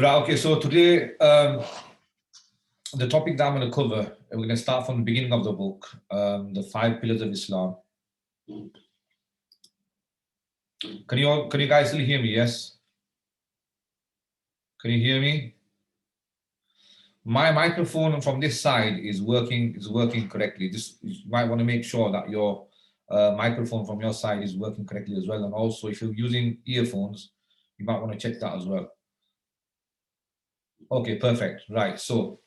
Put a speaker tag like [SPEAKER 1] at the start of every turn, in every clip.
[SPEAKER 1] Right, okay, so today the topic that I'm going to cover, we're going to start from the beginning of the book, the five pillars of Islam. Can you guys still hear me? Yes? Can you hear me? My microphone from this side is working correctly. Just you might want to make sure that your microphone from your side is working correctly as well. And also, if you're using earphones, you might want to check that as well. Okay, perfect. Right. So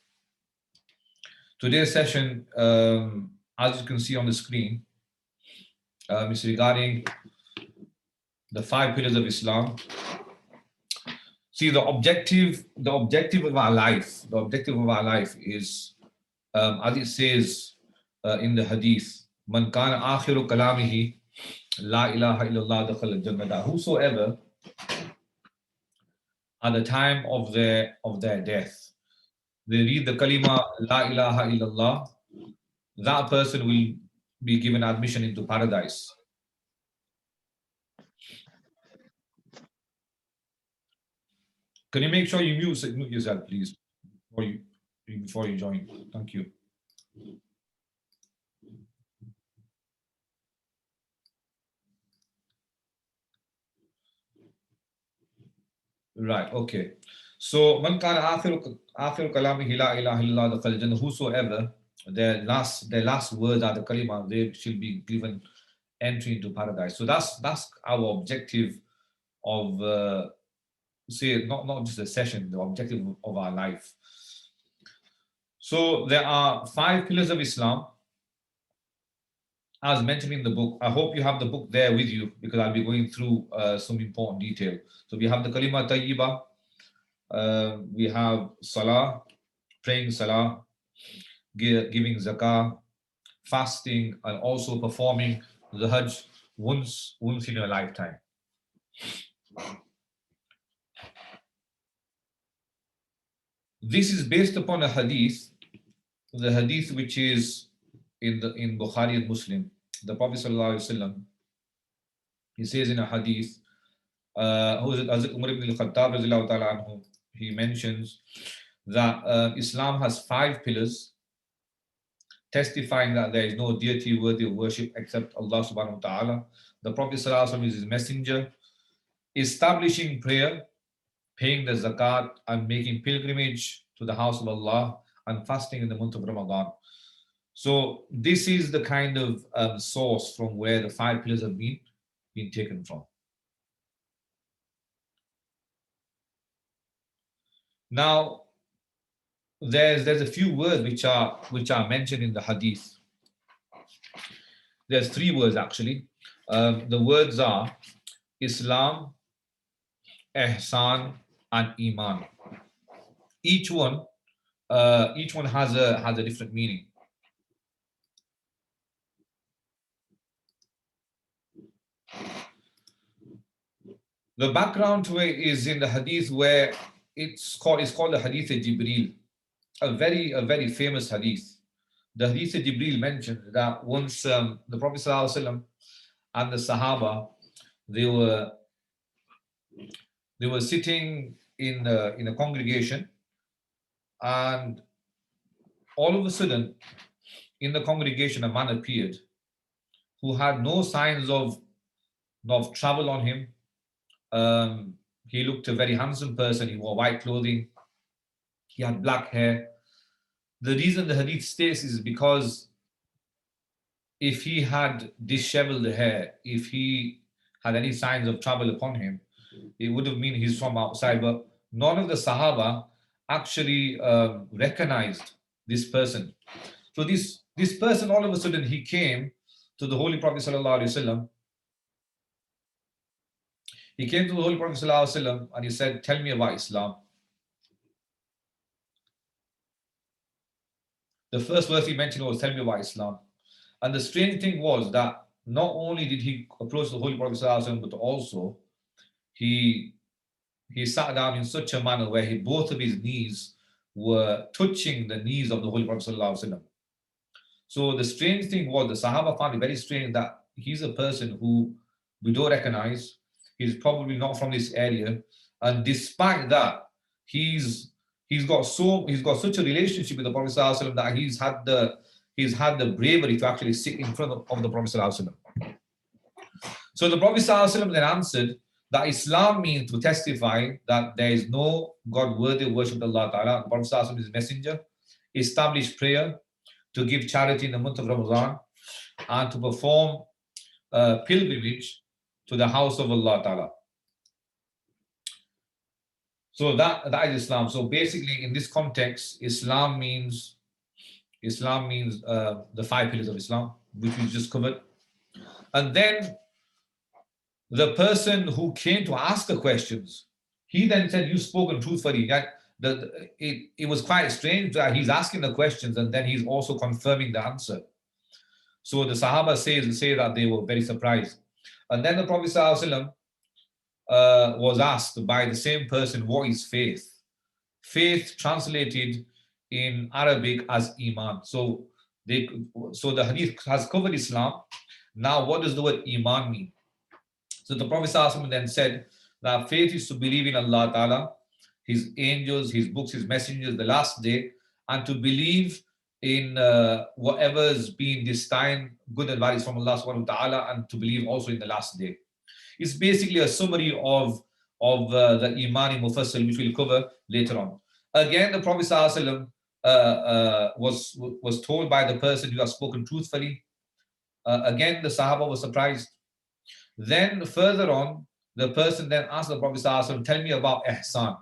[SPEAKER 1] today's session, as you can see on the screen, is regarding the five pillars of Islam. See, the objective of our life is, as it says in the hadith, "Man kana akhiru kalamihi la ilaha illallah dakhala al-jannah." Whosoever at the time of their death, they read the kalima la ilaha illallah, that person will be given admission into paradise. Can you make sure you mute yourself, please, before you join? Thank you. Right, okay. So, man kana akhiru kalamihi la ilaha illallah dakhal jannah. Whosoever their last words are the kalima, they should be given entry into paradise. So that's our objective of say not just a session, the objective of our life. So there are five pillars of Islam, as mentioned in the book. I hope you have the book there with you because I'll be going through some important detail. So we have the kalima tayyiba, we have salah, praying salah, giving zakah, fasting, and also performing the hajj once in a lifetime. This is based upon a hadith, the hadith which is in Bukhari and Muslim. The Prophet ﷺ, he says in a hadith, Hazrat Umar ibn al-Khattab, he mentions that Islam has five pillars, testifying that there is no deity worthy of worship except Allah subhanahu wa ta'ala. The Prophet ﷺ is his messenger, establishing prayer, paying the zakat, and making pilgrimage to the house of Allah, and fasting in the month of Ramadan. So this is the kind of source from where the five pillars have been taken from. Now, there's a few words which are mentioned in the hadith. There's three words actually. The words are Islam, Ihsan, and Iman. Each one has a different meaning. The background to it is in the hadith where it's called the hadith of Jibreel, a very famous hadith. The hadith of Jibreel mentioned that once the Prophet ﷺ and the Sahaba, they were sitting in a congregation, and all of a sudden in the congregation a man appeared who had no signs of travel on him. He looked a very handsome person. He wore white clothing. He had black hair. The reason the hadith states is because if he had disheveled hair, if he had any signs of travel upon him, it would have meant he's from outside. But none of the Sahaba actually recognized this person. So this person, all of a sudden, he came to the Holy Prophet ﷺ. He came to the Holy Prophet ﷺ and he said, "Tell me about Islam." The first verse he mentioned was, "Tell me about Islam." And the strange thing was that not only did he approach the Holy Prophet ﷺ, but also he sat down in such a manner where both of his knees were touching the knees of the Holy Prophet ﷺ. So the strange thing was, the Sahaba found it very strange that he's a person who we don't recognize. He's probably not from this area. And despite that, he's he's got such a relationship with the Prophet ﷺ that he's had the bravery to actually sit in front of the Prophet ﷺ. So the Prophet ﷺ then answered that Islam means to testify that there is no God worthy of worship Allah Ta'ala. The Prophet ﷺ is a messenger, establish prayer, to give charity in the month of Ramadan, and to perform pilgrimage to the house of Allah Ta'ala. So that is Islam. So basically, in this context, Islam means the five pillars of Islam, which we just covered. And then the person who came to ask the questions, he then said, "You've spoken truthfully." It was quite strange that he's asking the questions and then he's also confirming the answer. So the Sahaba say that they were very surprised. And then the Prophet ﷺ, was asked by the same person, what is faith? Faith translated in Arabic as Iman. So the hadith has covered Islam. Now, what does the word Iman mean? So the Prophet ﷺ then said that faith is to believe in Allah Ta'ala, His angels, His books, His messengers, the last day, and to believe in whatever's been destined, good and bad, is from Allah Subhanahu wa Ta'ala, and to believe also in the last day. It's basically a summary of the Imani Mufassal, which we'll cover later on. Again, the Prophet ﷺ was told by the person who has spoken truthfully. Again, the Sahaba was surprised. Then further on, the person then asked the Prophet ﷺ, tell me about ihsan.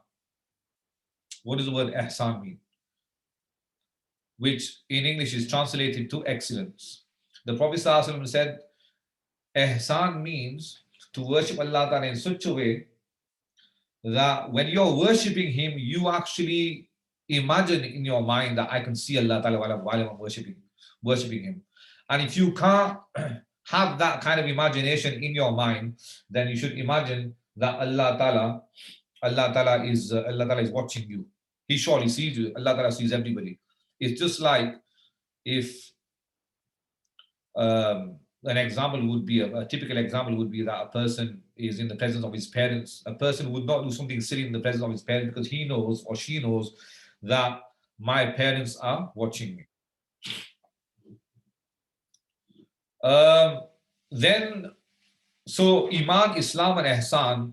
[SPEAKER 1] What does the word ihsan mean? Which in English is translated to excellence. The Prophet ﷺ said, ihsan means to worship Allah Ta'ala in such a way that when you're worshipping Him, you actually imagine in your mind that I can see Allah Ta'ala while I'm worshipping Him. And if you can't have that kind of imagination in your mind, then you should imagine that Allah Ta'ala is watching you. He surely sees you. Allah Ta'ala sees everybody. It's just like if an example would be a typical example would be that a person is in the presence of his parents. A person would not do something silly in the presence of his parents because he knows or she knows that my parents are watching me. Then, so Iman, Islam, and Ihsan,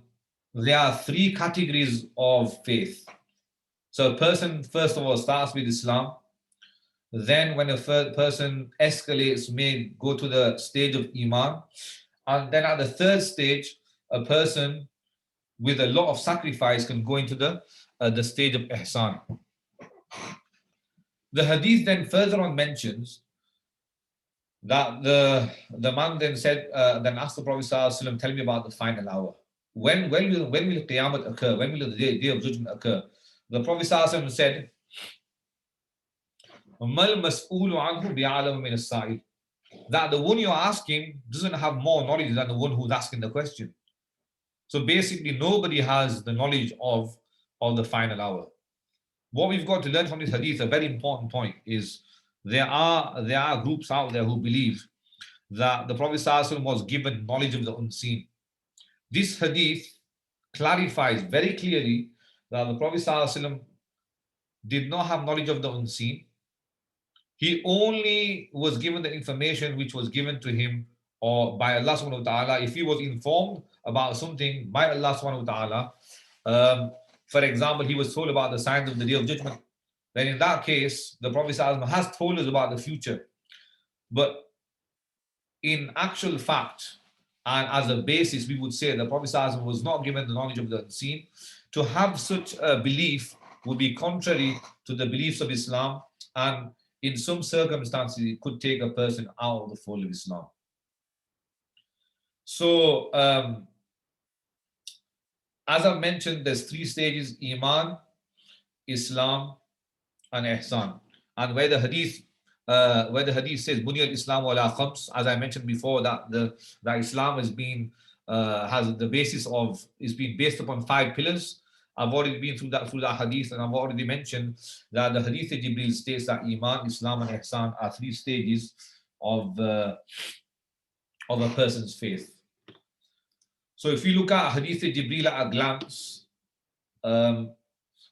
[SPEAKER 1] there are three categories of faith. So a person, first of all, starts with Islam. Then when a person escalates, may go to the stage of Iman. And then at the third stage, a person with a lot of sacrifice can go into the stage of Ihsan. The hadith then further on mentions that the man then said, then asked the Prophet ﷺ, tell me about the final hour. When will Qiyamah occur? When will the day of judgment occur? The Prophet ﷺ said, that the one you're asking doesn't have more knowledge than the one who's asking the question. So basically, nobody has the knowledge of the final hour. What we've got to learn from this hadith, a very important point, is there are groups out there who believe that the Prophet ﷺ was given knowledge of the unseen. This hadith clarifies very clearly that the Prophet ﷺ did not have knowledge of the unseen. He only was given the information which was given to him or by Allah subhanahu wa ta'ala. If he was informed about something by Allah subhanahu wa ta'ala, for example, he was told about the signs of the day of judgment, then in that case, the Prophet ﷺ has told us about the future. But in actual fact, and as a basis, we would say the Prophet ﷺ was not given the knowledge of the unseen. To have such a belief would be contrary to the beliefs of Islam, and in some circumstances, it could take a person out of the fold of Islam. So, as I've mentioned, there's three stages: Iman, Islam, and Ihsan. And where the hadith says Bunyal Islam wala khams, as I mentioned before, that Islam has been based upon five pillars. I've already been through that hadith, and I've already mentioned that the hadith of Jibreel states that Iman, Islam, and Ihsan are three stages of a person's faith. So if you look at hadith of Jibreel at a glance,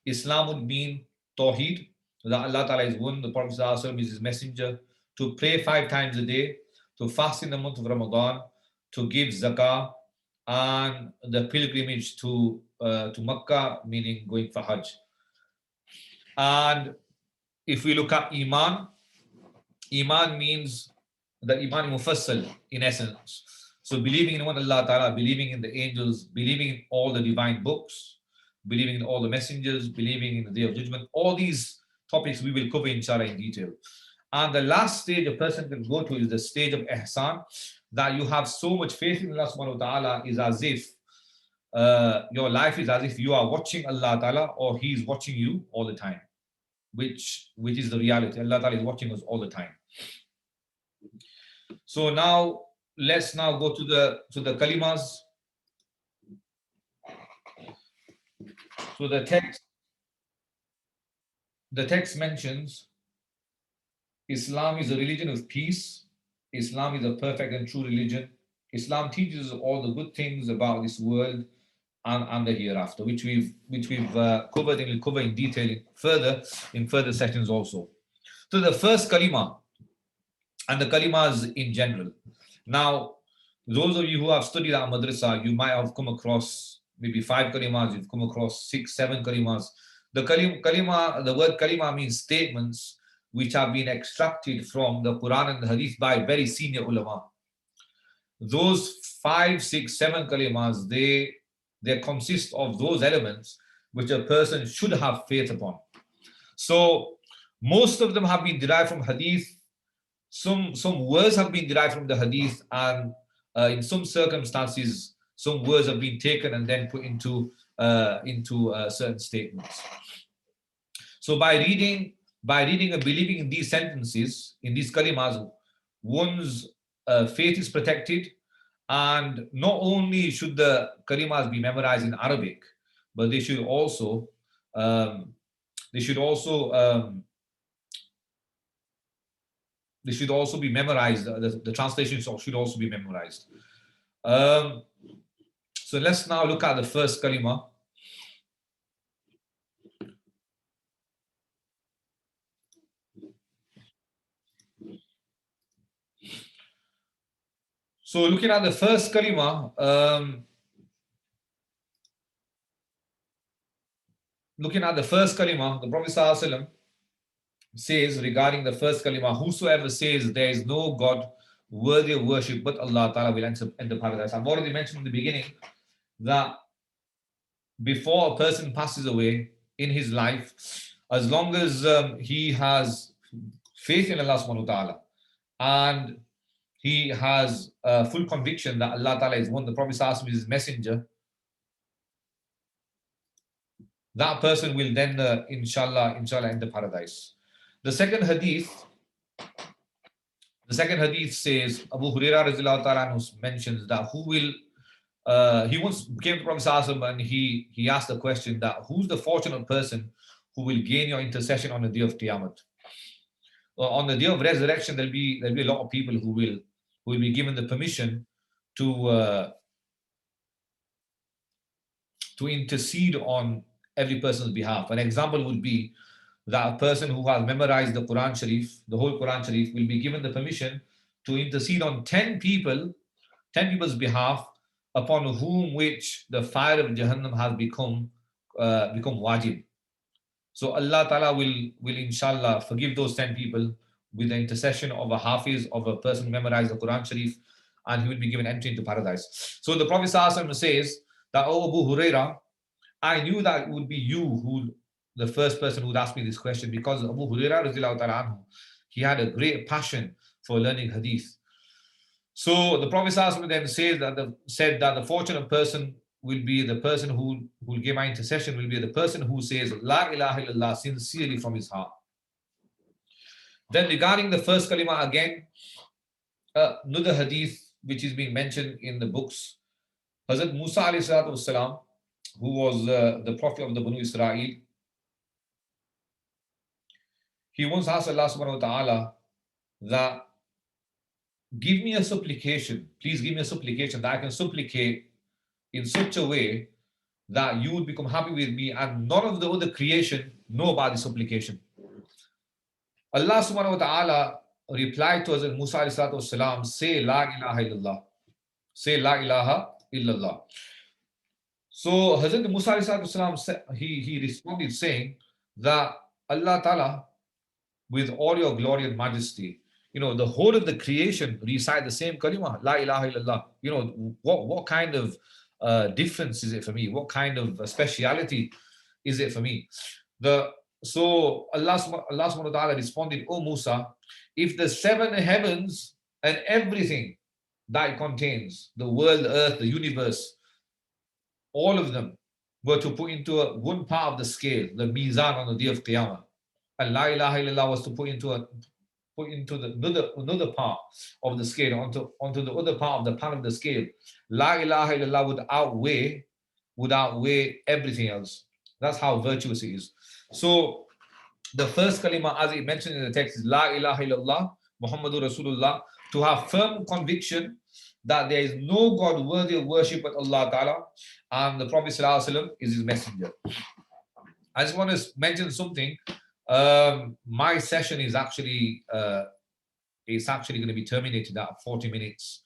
[SPEAKER 1] Islam would mean Tawheed, that Allah Ta'ala is one, the Prophet ﷺ is his messenger, to pray 5 times a day, to fast in the month of Ramadan, to give zakah, and the pilgrimage to Makkah, meaning going for Hajj. And if we look at Iman, Iman means the Iman Mufassal in essence. So believing in one Allah Ta'ala, believing in the angels, believing in all the divine books, believing in all the messengers, believing in the Day of Judgment, all these topics we will cover inshallah in detail. And the last stage a person can go to is the stage of ihsan, that you have so much faith in Allah subhanahu wa ta'ala is as if your life is as if you are watching Allah Ta'ala or He is watching you all the time, which is the reality. Allah Ta'ala is watching us all the time. So now let's now go to the kalimas. So the text mentions Islam is a religion of peace. Islam is a perfect and true religion. Islam teaches all the good things about this world and the hereafter, which we've covered and we'll cover in detail in further sessions also. So the first kalima and the kalimas in general. Now, those of you who have studied at madrasa, you might have come across maybe 5 kalimas, you've come across 6, 7 kalimas. The word kalima means statements which have been extracted from the Quran and the Hadith by very senior ulama. Those 5, 6, 7 kalimas, they consist of those elements which a person should have faith upon. So most of them have been derived from Hadith. Some words have been derived from the Hadith, and in some circumstances, some words have been taken and then put into certain statements. So by reading and believing in these sentences, in these kalimas, one's faith is protected. And not only should the kalimas be memorized in Arabic, but they should also be memorized. The translations should also be memorized. So let's now look at the first kalima. So looking at the first kalima, the Prophet ﷺ says regarding the first kalima, whosoever says there is no God worthy of worship but Allah Ta'ala will enter paradise. I've already mentioned in the beginning that before a person passes away in his life, as long as he has faith in Allah subhanahu wa ta'ala and he has full conviction that Allah Ta'ala is one, the Prophet is his messenger, that person will then inshallah enter paradise. The second hadith says, Abu Hurairah radiallahu ta'ala mentions that he once came to Prophet and he asked the question that who's the fortunate person who will gain your intercession on the day of Qiyamah? On the day of resurrection, there'll be a lot of people who will be given the permission to intercede on every person's behalf. An example would be that a person who has memorized the Quran Sharif, the whole Quran Sharif, will be given the permission to intercede on 10 people's behalf, upon whom which the fire of Jahannam has become wajib. So Allah Ta'ala will inshallah forgive those 10 people with the intercession of a hafiz, of a person who memorized the Quran Sharif, and he will be given entry into paradise. So the Prophet says that, oh Abu Hurairah, I knew that it would be you the first person who would ask me this question, because Abu Hurairah radiallahu ta'ala anhu, he had a great passion for learning hadith. So the Prophet then said that the fortunate person will be the person who will give my intercession, will be the person who says La ilaha illallah sincerely from his heart. Then regarding the first kalima again, another hadith which is being mentioned in the books, Hazrat Musa alayhi salatu wasalam, who was the prophet of the Banu Israel, he once asked Allah subhanahu wa ta'ala that give me a supplication, please give me a supplication that I can supplicate in such a way that you would become happy with me and none of the other creation know about this supplication. Allah subhanahu wa ta'ala replied to Hazrat Musa alayhi salatu wasalam, say La ilaha illallah. Say La ilaha illallah. So Hazrat Musa alayhi salatu wasalam, he responded saying that Allah ta'ala, with all your glory and majesty, the whole of the creation recite the same kalima, La ilaha illallah. What kind of difference is it for me? What kind of speciality is it for me? So Allah subhanahu wa ta'ala responded, O Musa, if the seven heavens and everything that it contains, the world, the earth, the universe, all of them were to put into one part of the scale, the mizan on the day of Qiyamah, and La ilaha illallah was to put into another part of the scale, onto the other part of the pan of the scale, La ilaha illallah would outweigh everything else. That's how virtuous it is. So the first kalima, as it mentioned in the text, is La ilaha illallah Muhammadur Rasulullah, to have firm conviction that there is no God worthy of worship but Allah Ta'ala, and the Prophet ﷺ is his messenger. I just want to mention something. My session is actually going to be terminated at 40 minutes.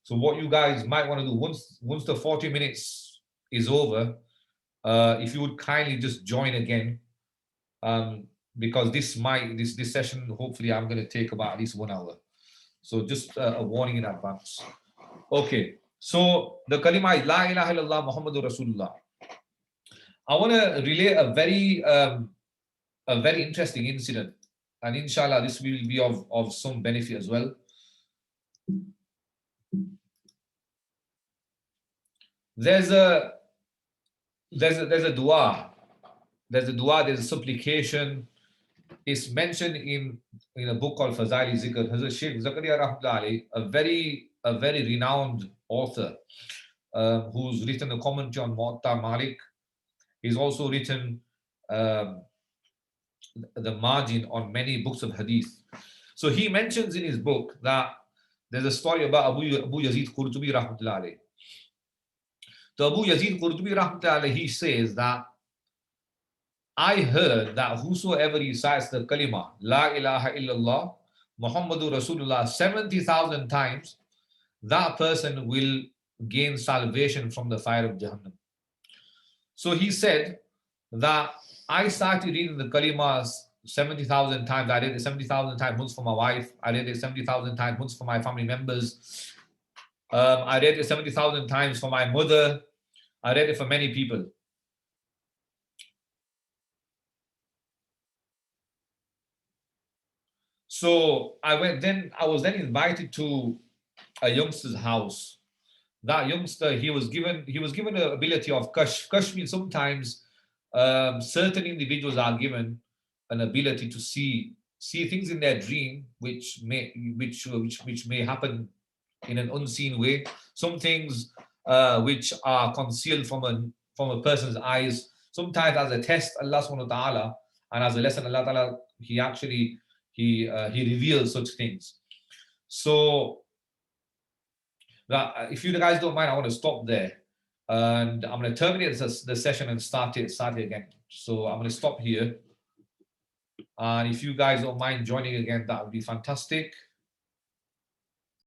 [SPEAKER 1] So what you guys might want to do, once the 40 minutes is over, if you would kindly just join again, because this session, hopefully I'm going to take about at least 1 hour. So just a warning in advance. Okay, so the kalima is La ilaha illallah Muhammadur Rasulullah. I want to relay a very interesting incident, and inshallah this will be of some benefit as well. There's a dua, there's a supplication. It's mentioned in a book called Fazaili Zikr. Hazrat Sheikh Zakaria Rahmatullah Alayhi, a very renowned author, who's written a commentary on Muwatta Malik. He's also written the margin on many books of hadith. So he mentions in his book that there's a story about Abu Yazid Qurtubi Rahmatullah Alayhi. So Abu Yazid Qurtubi Rahmatullah Alayhi, he says that I heard that whosoever recites the kalima La ilaha illallah Muhammadur Rasulullah 70,000 times, that person will gain salvation from the fire of Jahannam. So he said that I started reading the kalimas 70,000 times. I read it 70,000 times once for my wife. I read it 70,000 times once for my family members. I read it 70,000 times for my mother. I read it for many people. So I was then invited to a youngster's house. That youngster, he was given the ability of kashf. Kashf means sometimes certain individuals are given an ability to see things in their dream which may happen in an unseen way. Some things which are concealed from a person's eyes. Sometimes as a test, Allah subhanahu wa ta'ala, and as a lesson, Allah ta'ala, he reveals such things. So if you guys don't mind, I want to stop there, and I'm going to terminate the session and start it again. So I'm going to stop here, and if you guys don't mind joining again, that would be fantastic.